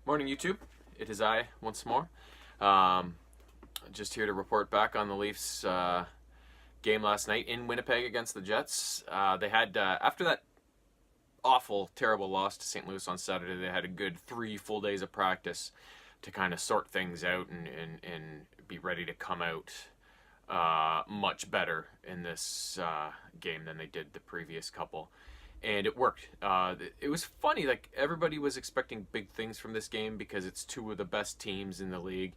Morning, YouTube. It is I once more. Um, just here to report back on the Leafs game last night in Winnipeg against the Jets. They had, after that awful, terrible loss to St. Louis on Saturday, they had a good 3 full days of practice to kind of sort things out and be ready to come out much better in this game than they did the previous couple. And it worked. It was funny, like everybody was expecting big things from this game because it's two of the best teams in the league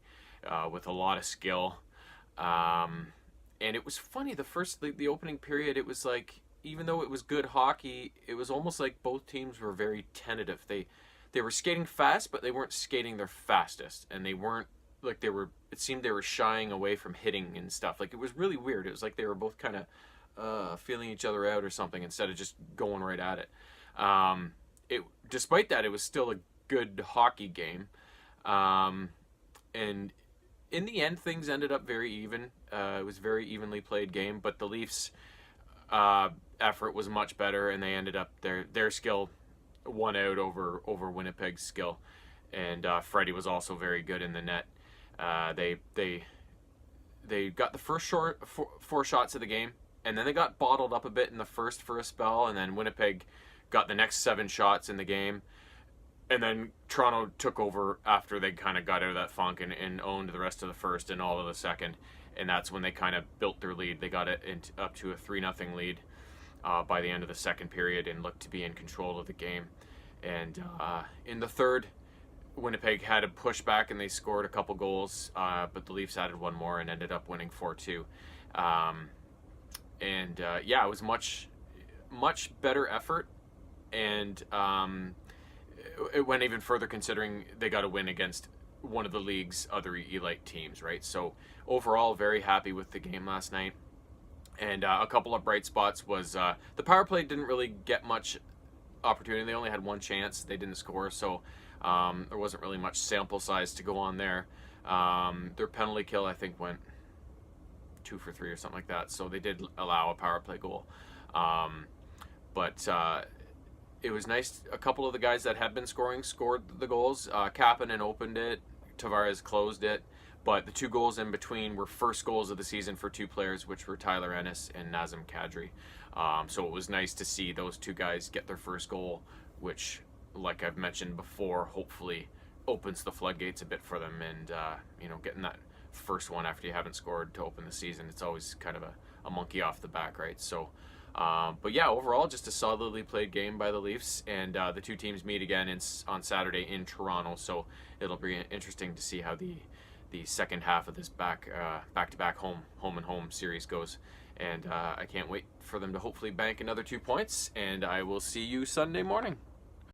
with a lot of skill. And it was funny, the opening period, it was like, even though it was good hockey, it was almost like both teams were very tentative. They were skating fast, but they weren't skating their fastest. And they weren't, like it seemed they were shying away from hitting and stuff. Like it was really weird. It was like they were both kind of feeling each other out or something instead of just going right at it. Despite that, it was still a good hockey game. And in the end, things ended up very even. It was a very evenly played game, but the Leafs' effort was much better, and they ended up their skill won out over Winnipeg's skill. And Freddie was also very good in the net. They got the first four shots of the game, and then they got bottled up a bit in the first for a spell, and then Winnipeg got the next 7 shots in the game. And then Toronto took over after they kind of got out of that funk and owned the rest of the first and all of the second. And that's when they kind of built their lead. They got it up to a 3-0 lead by the end of the second period and looked to be in control of the game. And in the third, Winnipeg had a pushback and they scored a couple goals, but the Leafs added one more and ended up winning 4-2. It was much better effort, and it went even further considering they got a win against one of the league's other elite teams, right? So overall, very happy with the game last night. And a couple of bright spots was the power play didn't really get much opportunity. They only had one chance. They didn't score, so there wasn't really much sample size to go on there. Their penalty kill, I think, went 2 for 3 or something like that. So they did allow a power play goal. But it was nice. A couple of the guys that had been scored the goals. Kapanen opened it. Tavares closed it. But the 2 goals in between were first goals of the season for 2 players, which were Tyler Ennis and Nazem Kadri. So it was nice to see those 2 guys get their first goal, which, like I've mentioned before, hopefully opens the floodgates a bit for them. And, getting that first one after you haven't scored to open the season, it's always kind of a monkey off the back, right? So, but yeah, overall, just a solidly played game by the Leafs, and the 2 teams meet again on Saturday in Toronto. So it'll be interesting to see how the second half of this back-to-back home series goes. And I can't wait for them to hopefully bank another 2 points, and I will see you Sunday morning.